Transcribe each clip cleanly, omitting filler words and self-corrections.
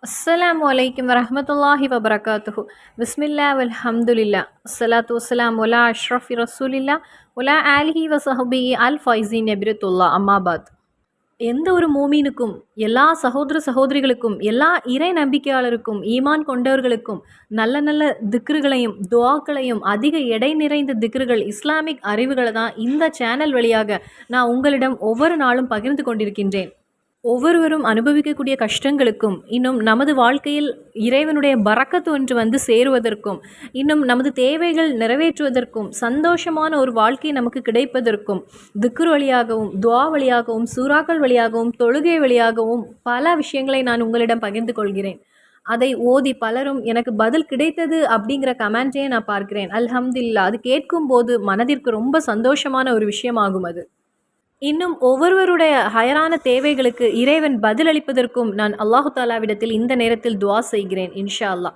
அஸ்ஸலாமு அலைக்கும் வரஹ்மத்துல்லாஹி வபரகாத்துஹு. பிஸ்மில்லா வல்ஹம்துலில்லா அஸ்ஸலாத்து வஸ்ஸலாம் வலா அஷ்ரஃபி ரசூலில்லா வலா ஆலிஹி வசஹபிஹி அல் ஃபைஸின் நபிரத்துல்லா அம்மாபாத். எந்த ஒரு மூமீனுக்கும், எல்லா சகோதர சகோதரிகளுக்கும், எல்லா இறை நம்பிக்கையாளருக்கும், ஈமான் கொண்டவர்களுக்கும் நல்ல நல்ல திக்ருகளையும் துஆக்களையும், அதிக எடை நிறைந்த திக்ருகள், இஸ்லாமிக் அறிவுகளை தான் இந்த சேனல் வழியாக நான் உங்களிடம் ஒவ்வொரு நாளும் பகிர்ந்து கொண்டிருக்கின்றேன். ஒவ்வொருவரும் அனுபவிக்கக்கூடிய கஷ்டங்களுக்கும், இன்னும் நமது வாழ்க்கையில் இறைவனுடைய பரக்கத்து ஒன்று வந்து சேருவதற்கும், இன்னும் நமது தேவைகள் நிறைவேற்றுவதற்கும், சந்தோஷமான ஒரு வாழ்க்கை நமக்கு கிடைப்பதற்கும் திக்ர் வழியாகவும், துஆ வழியாகவும், சூறாக்கள் வழியாகவும், தொழுகை வழியாகவும் பல விஷயங்களை நான் உங்களிடம் பகிர்ந்து கொள்கிறேன். அதை ஓதி பலரும் எனக்கு பதில் கிடைத்தது அப்படிங்கிற கமெண்ட்டையே நான் பார்க்கிறேன். அல்ஹம்துலில்லாஹ். அது கேட்கும்போது மனதிற்கு ரொம்ப சந்தோஷமான ஒரு விஷயமாகும் அது. இன்னும் ஒவ்வொருவருடைய ஹயரான தேவைகளுக்கு இறைவன் பதிலளிப்பதற்கும் நான் அல்லாஹு தாலாவிடத்தில் இந்த நேரத்தில் துஆ செய்கிறேன் இன்ஷா அல்லாஹ்.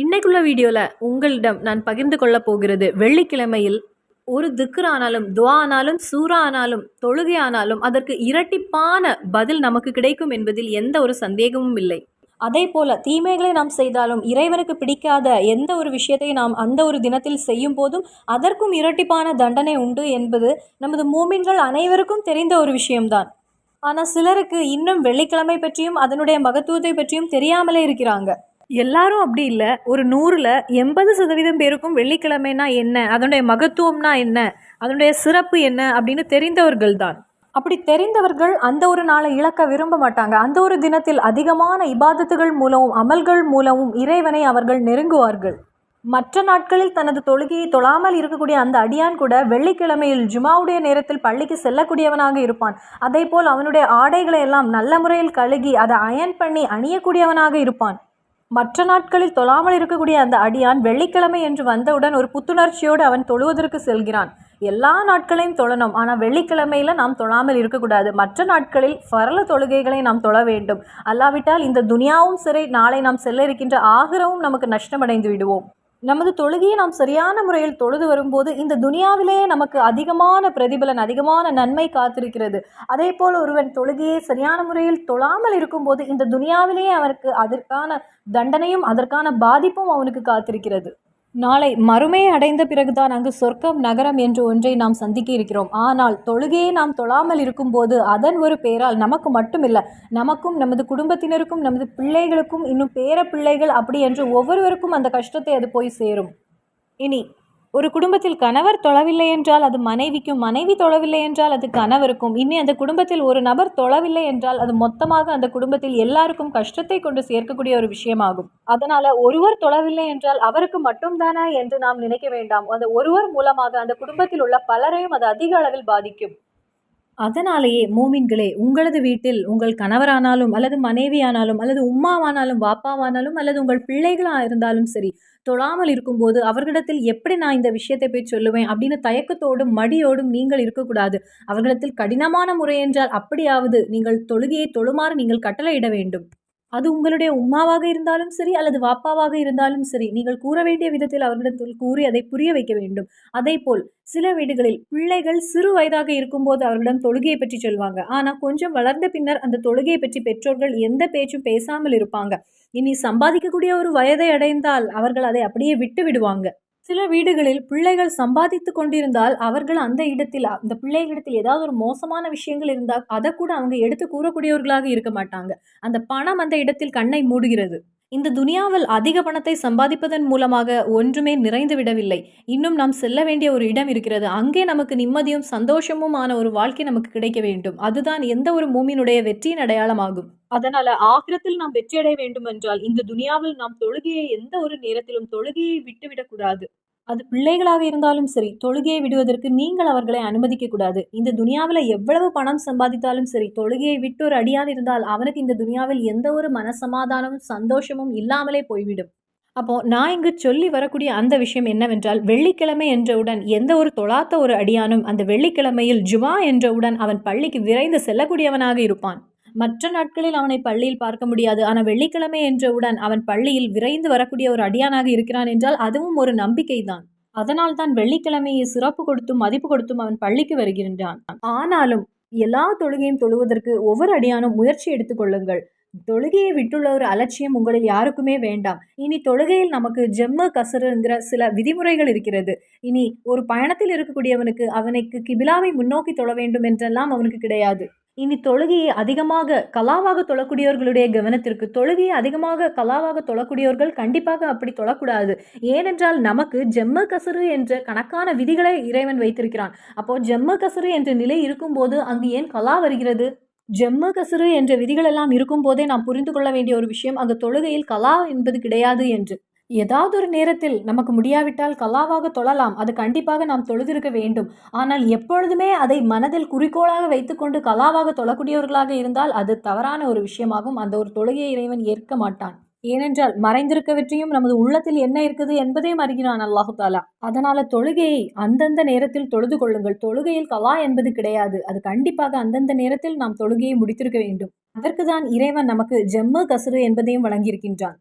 இன்னைக்குள்ள வீடியோவில் உங்களிடம் நான் பகிர்ந்து கொள்ளப் போகிறது, வெள்ளிக்கிழமையில் ஒரு திக்ர் ஆனாலும், துஆ ஆனாலும், சூரா ஆனாலும், தொழுகை ஆனாலும் அதற்கு இரட்டிப்பான பதில் நமக்கு கிடைக்கும் என்பதில் எந்த ஒரு சந்தேகமும் இல்லை. அதே போல தீமைகளை நாம் செய்தாலும், இறைவனுக்கு பிடிக்காத எந்த ஒரு விஷயத்தை நாம் அந்த ஒரு தினத்தில் செய்யும் போதும் அதற்கும் இரட்டிப்பான தண்டனை உண்டு என்பது நமது மூமின்கள் அனைவருக்கும் தெரிந்த ஒரு விஷயம்தான். ஆனால் சிலருக்கு இன்னும் வெள்ளிக்கிழமை பற்றியும் அதனுடைய மகத்துவத்தை பற்றியும் தெரியாமலே இருக்கிறாங்க. எல்லாரும் அப்படி இல்லை. ஒரு 100ல் 80% பேருக்கும் வெள்ளிக்கிழமைனா என்ன, அதனுடைய மகத்துவம்னா என்ன, அதனுடைய சிறப்பு என்ன அப்படின்னு தெரிந்தவர்கள் தான். அப்படி தெரிந்தவர்கள் அந்த ஒரு நாளை இழக்க விரும்ப மாட்டாங்க. அந்த ஒரு தினத்தில் அதிகமான இபாதத்துகள் மூலமும் அமல்கள் மூலமும் இறைவனை அவர்கள் நெருங்குவார்கள். மற்ற நாட்களில் தனது தொழுகையை தொழாமல் இருக்கக்கூடிய அந்த அடியான் கூட வெள்ளிக்கிழமையில் ஜுமாவுடைய நேரத்தில் பள்ளிக்கு செல்லக்கூடியவனாக இருப்பான். அதே போல் அவனுடைய ஆடைகளை எல்லாம் நல்ல முறையில் கழுகி அதை அயன் பண்ணி அணியக்கூடியவனாக இருப்பான். மற்ற நாட்களில் தொழாமல் இருக்கக்கூடிய அந்த அடியான் வெள்ளிக்கிழமை என்று வந்தவுடன் ஒரு புத்துணர்ச்சியோடு அவன் தொழுவதற்கு செல்கிறான். எல்லா நாட்களையும் தொழணும், ஆனால் வெள்ளிக்கிழமையில் நாம் தொழாமல் இருக்கக்கூடாது. மற்ற நாட்களில் ஃபர்ல தொழுகைகளை நாம் தொழ வேண்டும். அல்லாவிட்டால் இந்த துனியாவும் சரி, நாளை நாம் செல்ல இருக்கின்ற ஆகிரமும் நமக்கு நஷ்டமடைந்து விடுவோம். நமது தொழுகையை நாம் சரியான முறையில் தொழுது வரும்போது இந்த துனியாவிலேயே நமக்கு அதிகமான பிரதிபலன், அதிகமான நன்மை காத்திருக்கிறது. அதே போல் ஒருவன் தொழுகையை சரியான முறையில் தொழாமல் இருக்கும்போது இந்த துனியாவிலேயே அவனுக்கு அதற்கான தண்டனையும் அதற்கான பாதிப்பும் அவனுக்கு காத்திருக்கிறது. நாளை மறுமையை அடைந்த பிறகுதான் அங்கு சொர்க்கம் நகரம் என்று ஒன்றை நாம் சந்திக்க இருக்கிறோம். ஆனால் தொழுகையை நாம் தொழாமல் இருக்கும்போது அதன் ஒரு பெயரால் நமக்கு மட்டுமில்லை, நமக்கும் நமது குடும்பத்தினருக்கும் நமது பிள்ளைகளுக்கும் இன்னும் பேர பிள்ளைகள் அப்படி என்று ஒவ்வொருவருக்கும் அந்த கஷ்டத்தை அது போய் சேரும். இனி ஒரு குடும்பத்தில் கணவர் தொழவில்லை என்றால் அது மனைவிக்கும், மனைவி தொழவில்லை என்றால் அது கணவருக்கும், இனி அந்த குடும்பத்தில் ஒரு நபர் தொழவில்லை என்றால் அது மொத்தமாக அந்த குடும்பத்தில் எல்லாருக்கும் கஷ்டத்தை கொண்டு சேர்க்கக்கூடிய ஒரு விஷயமாகும். அதனால ஒருவர் தொழவில்லை என்றால் அவருக்கு மட்டும்தானா என்று நாம் நினைக்க வேண்டாம். அந்த ஒருவர் மூலமாக அந்த குடும்பத்தில் உள்ள பலரையும் அது அதிக அளவில் பாதிக்கும். அதனாலேயே மூமின்களே, உங்களது வீட்டில் உங்கள் கணவரானாலும் அல்லது மனைவியானாலும் அல்லது உம்மாவானாலும் வாப்பாவானாலும் அல்லது உங்கள் பிள்ளைகளாக இருந்தாலும் சரி, தொழாமல் இருக்கும்போது அவர்களிடத்தில் எப்படி நான் இந்த விஷயத்தை போய் சொல்லுவேன் அப்படின்னு தயக்கத்தோடும் மடியோடும் நீங்கள் இருக்கக்கூடாது. அவர்களிடத்தில் கடினமான முறை என்றால் அப்படியாவது நீங்கள் தொழுகையை தொழுமாறு நீங்கள் கட்டளையிட வேண்டும். அது உங்களுடைய உம்மாவாக இருந்தாலும் சரி அல்லது வாப்பாவாக இருந்தாலும் சரி, நீங்கள் கூற வேண்டிய விதத்தில் அவர்களிடத்தில் கூறி அதை புரிய வைக்க வேண்டும். அதேபோல் சில வீடுகளில் பிள்ளைகள் சிறு வயதாக இருக்கும்போது அவர்களிடம் தொழுகையை பற்றி சொல்வாங்க. ஆனால் கொஞ்சம் வளர்ந்த பின்னர் அந்த தொழுகையை பற்றி பெற்றோர்கள் எந்த பேச்சும் பேசாமல் இருப்பாங்க. இனி சம்பாதிக்கக்கூடிய ஒரு வயதை அடைந்தால் அவர்கள் அதை அப்படியே விட்டு விடுவாங்க. சில வீடுகளில் பிள்ளைகள் சம்பாதித்து கொண்டிருந்தால் அவர்கள் அந்த இடத்தில் அந்த பிள்ளைகளிடத்தில் ஏதாவது ஒரு மோசமான விஷயங்கள் இருந்தால் அதை கூட அவங்க எடுத்து கூறக்கூடியவர்களாக இருக்க மாட்டாங்க. அந்த பணம் அந்த இடத்தில் கண்ணை மூடுகிறது. இந்த துனியாவில் அதிக பணத்தை சம்பாதிப்பதன் மூலமாக ஒன்றுமே நிறைந்து விடவில்லை. இன்னும் நாம் செல்ல வேண்டிய ஒரு இடம் இருக்கிறது. அங்கே நமக்கு நிம்மதியும் சந்தோஷமுமான ஒரு வாழ்க்கை நமக்கு கிடைக்க வேண்டும். அதுதான் எந்த ஒரு மூமினுடைய வெற்றியின் அடையாளமாகும். அதனால ஆகிரத்தில் நாம் வெற்றியடைய வேண்டும் என்றால் இந்த துனியாவில் நாம் தொழுகையை எந்த ஒரு நேரத்திலும் தொழுகையை விட்டுவிடக்கூடாது. அது பிள்ளைகளாக இருந்தாலும் சரி, தொழுகையை விடுவதற்கு நீங்கள் அவர்களை அனுமதிக்க கூடாது. இந்த துனியாவில் எவ்வளவு பணம் சம்பாதித்தாலும் சரி, தொழுகையை விட்டு ஒரு அடியான் இருந்தால் அவனுக்கு இந்த துனியாவில் எந்த ஒரு மனசமாதானமும் சந்தோஷமும் இல்லாமலே போய்விடும். அப்போ நான் இங்கு சொல்லி வரக்கூடிய அந்த விஷயம் என்னவென்றால், வெள்ளிக்கிழமை என்றவுடன் எந்த ஒரு தொழாத்த ஒரு அடியானும் அந்த வெள்ளிக்கிழமையில் ஜுமா என்றவுடன் அவன் பள்ளிக்கு விரைந்து செல்லக்கூடியவனாக இருப்பான். மற்ற நாட்களில் அவனை பள்ளியில் பார்க்க முடியாது. ஆனால் வெள்ளிக்கிழமை என்றவுடன் அவன் பள்ளியில் விரைந்து வரக்கூடிய ஒரு அடியானாக இருக்கிறான் என்றால் அதுவும் ஒரு நம்பிக்கை தான். அதனால் தான் வெள்ளிக்கிழமையை சிறப்பு கொடுத்தும் மதிப்பு கொடுத்தும் அவன் பள்ளிக்கு வருகின்றான். ஆனாலும் எல்லா தொழுகையும் தொழுவதற்கு ஒவ்வொரு அடியானும் முயற்சி எடுத்துக்கொள்ளுங்கள். தொழுகையை விட்டுள்ள ஒரு அலட்சியம் உங்களில் யாருக்குமே வேண்டாம். இனி தொழுகையில் நமக்கு ஜம்மு கசருங்கிற சில விதிமுறைகள் இருக்கிறது. இனி ஒரு பயணத்தில் இருக்கக்கூடியவனுக்கு அவனுக்கு கிபிலாவை முன்னோக்கி தொழ வேண்டும் என்றெல்லாம் அவனுக்கு கிடையாது. இனி தொழுகையை அதிகமாக கலாவாக தொழக்கூடியவர்களுடைய கவனத்திற்கு, தொழுகையை அதிகமாக கலாவாக தொழக்கூடியவர்கள் கண்டிப்பாக அப்படி தொழக்கூடாது. ஏனென்றால் நமக்கு ஜம்மு கசரு என்ற கணக்கான விதிகளை இறைவன் வைத்திருக்கிறான். அப்போ ஜம்மு கசரு என்ற நிலை இருக்கும்போது அங்கு ஏன் கலா வருகிறது? ஜம்மு கசரு என்ற விதிகள் எல்லாம் இருக்கும் போதே நாம் புரிந்து கொள்ள வேண்டிய ஒரு விஷயம், அங்கு தொழுகையில் கலா என்பது கிடையாது என்று. ஏதாவது ஒரு நேரத்தில் நமக்கு முடியாவிட்டால் கலாவாக தொழலாம், அது கண்டிப்பாக நாம் தொழுதிருக்க வேண்டும். ஆனால் எப்பொழுதுமே அதை மனதில் குறிக்கோளாக வைத்துக்கொண்டு கலாவாக தொழக்கூடியவர்களாக இருந்தால் அது தவறான ஒரு விஷயமாகும். அந்த ஒரு தொழுகையை இறைவன் ஏற்க மாட்டான். ஏனென்றால் மறைந்திருக்கவற்றையும் நமது உள்ளத்தில் என்ன இருக்குது என்பதையும் அறிகிறான் அல்லாஹு தாலா. அதனால தொழுகையை அந்தந்த நேரத்தில் தொழுது கொள்ளுங்கள். தொழுகையில் கலா என்பது கிடையாது. அது கண்டிப்பாக அந்தந்த நேரத்தில் நாம் தொழுகையை முடித்திருக்க வேண்டும். அதற்குதான் இறைவன் நமக்கு ஜம்மு கசுரு என்பதையும் வழங்கியிருக்கின்றான்.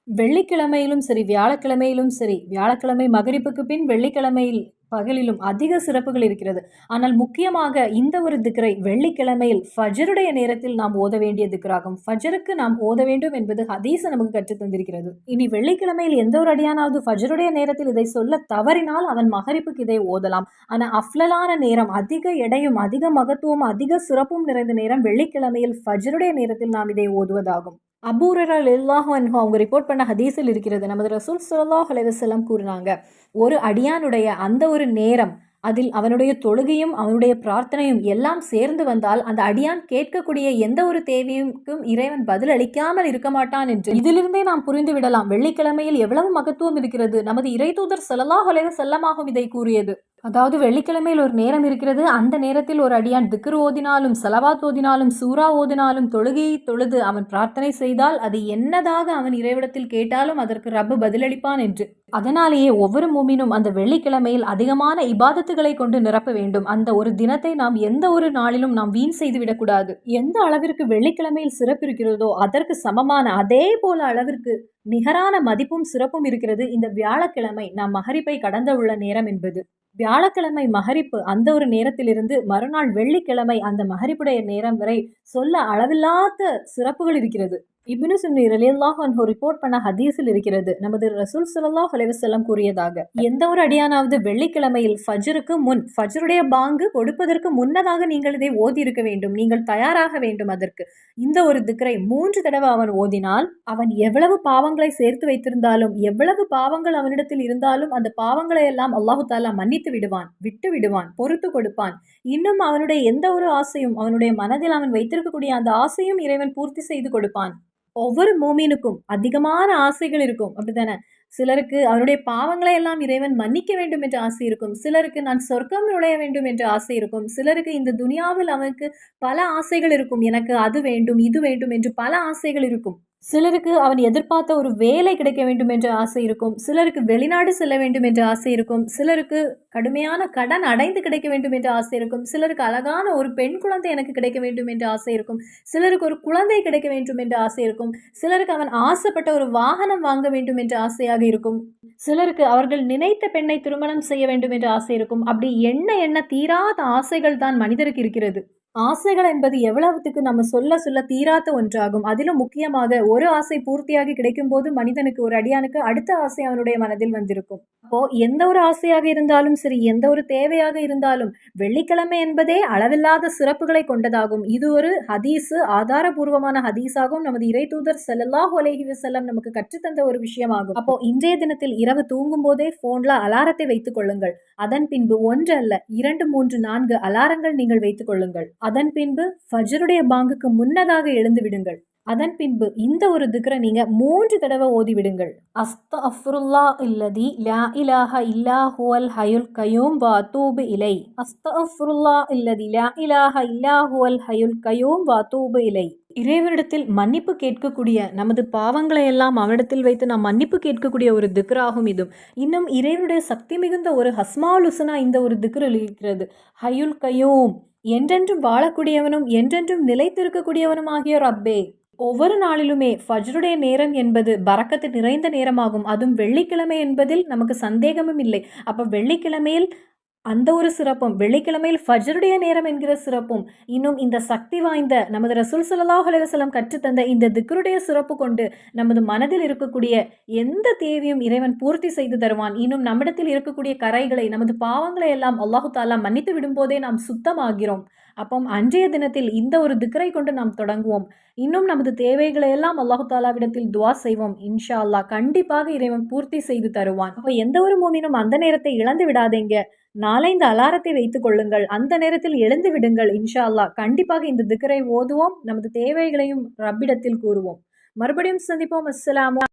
வெள்ளிக்கிழமையிலும் சரி, வியாழக்கிழமையிலும் சரி, வியாழக்கிழமை மகரிப்புக்கு பின் வெள்ளிக்கிழமையில் பகலிலும் அதிக சிறப்புகள் இருக்கிறது. ஆனால் முக்கியமாக இந்த ஒரு திக்ரை வெள்ளிக்கிழமையில் ஃபஜருடைய நேரத்தில் நாம் ஓத வேண்டிய திக்ராகும். ஃபஜருக்கு நாம் ஓத வேண்டும் என்பது ஹதீஸ் நமக்கு கற்றுத் தந்திருக்கிறது. இனி வெள்ளிக்கிழமையில் எந்த ஒரு அடியானாவது ஃபஜருடைய நேரத்தில் இதை சொல்ல தவறினால் அவன் மகரிப்புக்கு இதை ஓதலாம். ஆனால் அஃப்லலான நேரம், அதிக எடையும் அதிக மகத்துவம் அதிக சிறப்பும் நிறைந்த நேரம் வெள்ளிக்கிழமையில் ஃபஜருடைய நேரத்தில் நாம் இதை ஓதுவதாகும். அபூ ஹுரைரா ரலியல்லாஹு அன்ஹு அவங்க ரிப்போர்ட் பண்ண ஹதீஸில் இருக்கிறது. நமது ரசூல் ஸல்லல்லாஹு அலைஹி வஸல்லம் கூறினாங்க, ஒரு அடியானுடைய அந்த ஒரு நேரம், அதில் அவனுடைய தொழுகையும் அவனுடைய பிரார்த்தனையும் எல்லாம் சேர்ந்து வந்தால் அந்த அடியான் கேட்கக்கூடிய எந்த ஒரு தேவைக்கும் இறைவன் பதில் அளிக்காமல் இருக்க மாட்டான் என்று. இதிலிருந்தே நாம் புரிந்து விடலாம் வெள்ளிக்கிழமையில் எவ்வளவு மகத்துவம் இருக்கிறது. நமது இறைதூதர் ஸல்லல்லாஹு அலைஹி வஸல்லமாகவும் இதை கூறியது. அதாவது வெள்ளிக்கிழமையில் ஒரு நேரம் இருக்கிறது, அந்த நேரத்தில் ஒரு அடியான் திக்ர் ஓதினாலும் ஸலவாத் ஓதினாலும் சூரா ஓதினாலும் தொழுகையை தொழுது அவன் பிரார்த்தனை செய்தால் அது என்னதாக அவன் இறைவிடத்தில் கேட்டாலும் அதற்கு ரப்பு பதிலளிப்பான் என்று. அதனாலேயே ஒவ்வொரு மூமினும் அந்த வெள்ளிக்கிழமையில் அதிகமான இபாதத்துகளை கொண்டு நிரப்ப வேண்டும். அந்த ஒரு தினத்தை நாம் எந்த ஒரு நாளிலும் நாம் வீண் செய்து விடக்கூடாது. எந்த அளவிற்கு வெள்ளிக்கிழமையில் சிறப்பு இருக்கிறதோ அதற்கு சமமான அதே போல அளவிற்கு நிகரான மதிப்பும் சிறப்பும் இருக்கிறது இந்த வியாழக்கிழமை நாம் மகரிப்பை கடந்த உள்ள நேரம் என்பது. வியாழக்கிழமை மகரிப்பு அந்த ஒரு நேரத்திலிருந்து மறுநாள் வெள்ளிக்கிழமை அந்த மகரிப்புடைய நேரம் வரை சொல்ல அளவில்லாத சிறப்புகள் இருக்கிறது. இப்னு சுன்னி ரலியல்லாஹு அன்ஹு ரிப்போர்ட் பண்ண ஹதீஸில் இருக்கிறது. நமது ரசூல் ஸல்லல்லாஹு அலைஹி வஸல்லம் கூறியதாக, எந்த ஒரு அடியானாவது வெள்ளிக்கிழமையில் ஃபஜ்ருக்கு முன், ஃபஜ்ருடைய பாங்கு கொடுப்பதற்கு முன்னதாக நீங்கள் இதை ஓதி இருக்க வேண்டும். நீங்கள் தயாராக வேண்டும் அதற்கு. இந்த ஒரு திக்ரை 3 தடவை அவன் ஓதினால் அவன் எவ்வளவு பாவங்களை சேர்த்து வைத்திருந்தாலும், எவ்வளவு பாவங்கள் அவனிடத்தில் இருந்தாலும் அந்த பாவங்களை எல்லாம் அல்லாஹு தாலா மன்னித்து விடுவான், விட்டு விடுவான், பொறுத்து கொடுப்பான். இன்னும் அவனுடைய எந்த ஒரு ஆசையும், அவனுடைய மனதில் அவன் வைத்திருக்கக்கூடிய அந்த ஆசையும் இறைவன் பூர்த்தி செய்து கொடுப்பான். ஒவ்வொரு மூமினுக்கும் அதிகமான ஆசைகள் இருக்கும், அப்படித்தானே? சிலருக்கு அவருடைய பாவங்களை எல்லாம் இறைவன் மன்னிக்க வேண்டும் என்ற ஆசை இருக்கும். சிலருக்கு நான் சொர்க்கம் நுழைய வேண்டும் என்ற ஆசை இருக்கும். சிலருக்கு இந்த துனியாவில் அவனுக்கு பல ஆசைகள் இருக்கும். எனக்கு அது வேண்டும், இது வேண்டும் என்று பல ஆசைகள் இருக்கும். சிலருக்கு அவன் எதிர்பார்த்த ஒரு வேலை கிடைக்க வேண்டும் என்ற ஆசை இருக்கும். சிலருக்கு வெளிநாடு செல்ல வேண்டும் என்ற ஆசை இருக்கும். சிலருக்கு கடுமையான கடன் அடைந்து கிடைக்க வேண்டும் என்ற ஆசை இருக்கும். சிலருக்கு அழகான ஒரு பெண் குழந்தை எனக்கு கிடைக்க வேண்டும் என்ற ஆசை இருக்கும். சிலருக்கு ஒரு குழந்தை கிடைக்க வேண்டும் என்ற ஆசை இருக்கும். சிலருக்கு அவன் ஆசைப்பட்ட ஒரு வாகனம் வாங்க வேண்டும் என்ற ஆசையாக இருக்கும். சிலருக்கு அவர்கள் நினைத்த பெண்ணை திருமணம் செய்ய வேண்டும் என்ற ஆசை இருக்கும். அப்படி எண்ண தீராத ஆசைகள் தான் மனிதருக்கு இருக்கிறது. ஆசைகள் என்பது எவ்வளவுத்துக்கு நம்ம சொல்ல தீராத ஒன்றாகும். அதிலும் முக்கியமாக ஒரு ஆசை பூர்த்தியாகி கிடைக்கும் போது மனிதனுக்கு, ஒரு அடியானுக்கு அடுத்த ஆசை அவனுடைய மனதில் வந்திருக்கும். அப்போ எந்த ஒரு ஆசையாக இருந்தாலும் சரி, எந்த ஒரு தேவையாக இருந்தாலும் வெள்ளிக்கிழமை என்பதே அளவில்லாத சிறப்புகளை கொண்டதாகும். இது ஒரு ஹதீஸு, ஆதாரபூர்வமான ஹதீஸாகும். நமது இறை தூதர் ஸல்லல்லாஹு அலைஹி வஸல்லம் நமக்கு கற்றுத்தந்த ஒரு விஷயமாகும். அப்போ இன்றைய தினத்தில் இரவு தூங்கும் போதே போன்ல அலாரத்தை வைத்துக் கொள்ளுங்கள். அதன் பின்பு 1 அல்ல 2, 3, 4 அலாரங்கள் நீங்கள் வைத்துக் கொள்ளுங்கள். அதன் பின்பு ஃபஜ்ருடைய பாங்குக்கு முன்னதாக எழுந்து விடுங்கள். அதன் பின்பு இந்த ஒரு திக்ரை நீங்க 3 தடவை ஓதி விடுங்கள். அஸ்தக்ஃபிருல்லாஹ் இல்லதி லா இலாஹ இல்லா ஹுவல் ஹய்யுல் கய்யூம் வ அத்தூபு இலை. அஸ்தக்ஃபிருல்லாஹ் இல்லதி லா இலாஹ இல்லா ஹுவல் ஹய்யுல் கய்யூம் வ அத்தூபு இலை. இறைவனிடத்தில் மன்னிப்பு கேட்கக்கூடிய, நமது பாவங்களை எல்லாம் அவனிடத்தில் வைத்து நாம் மன்னிப்பு கேட்கக்கூடிய ஒரு திக்ராகும் இதும். இன்னும் இறைவனுடைய சக்தி மிகுந்த ஒரு ஹஸ்மாவுல் ஹுஸ்னா இந்த ஒரு திக்ரில் இருக்கிறது. ஹய்யுல் கய்யூம், என்றென்றும் வாழக்கூடியவனும் என்றென்றும் நிலைத்திருக்கக்கூடியவனும் ஆகிய ரப்பே. ஒவ்வொரு நாளிலுமே ஃபஜ்ருடைய நேரம் என்பது பரக்கத்து நிறைந்த நேரமாகும். அதுவும் வெள்ளிக்கிழமை என்பதில் நமக்கு சந்தேகமும் இல்லை. அப்போ வெள்ளிக்கிழமையில் அந்த ஒரு சிறப்பும், வெள்ளிக்கிழமையில் ஃபஜ்ருடைய நேரம் என்கிற சிறப்பும், இன்னும் இந்த சக்தி வாய்ந்த நமது ரசூல் ஸல்லல்லாஹு அலைஹி வஸல்லம் கற்றுத்தந்த இந்த திக்ருடைய சிறப்பு கொண்டு நமது மனதில் இருக்கக்கூடிய எந்த தேவையும் இறைவன் பூர்த்தி செய்து தருவான். இன்னும் நம்மிடத்தில் இருக்கக்கூடிய கரைகளை, நமது பாவங்களை எல்லாம் அல்லாஹு தஆலா மன்னித்து விடும்போதே நாம் சுத்தமாகிறோம். அப்போ அன்றைய தினத்தில் இந்த ஒரு திக்ரை கொண்டு நாம் தொடங்குவோம். இன்னும் நமது தேவைகளை எல்லாம் அல்லாஹு தஆலாவிடத்தில் துஆ செய்வோம். இன்ஷா அல்லாஹ் கண்டிப்பாக இறைவன் பூர்த்தி செய்து தருவான். அப்ப எந்த ஒரு மூமினும் அந்த நேரத்தை இழந்து விடாதீங்க. நாளைந்து அலாரத்தை வைத்துக் கொள்ளுங்கள். அந்த நேரத்தில் எழுந்து விடுங்கள். இன்ஷா அல்லாஹ் கண்டிப்பாக இந்த திக்ரை ஓதுவோம். நமது தேவைகளையும் ரப்பிடத்தில் கூறுவோம். மறுபடியும் சந்திப்போம். அஸ்ஸலாமு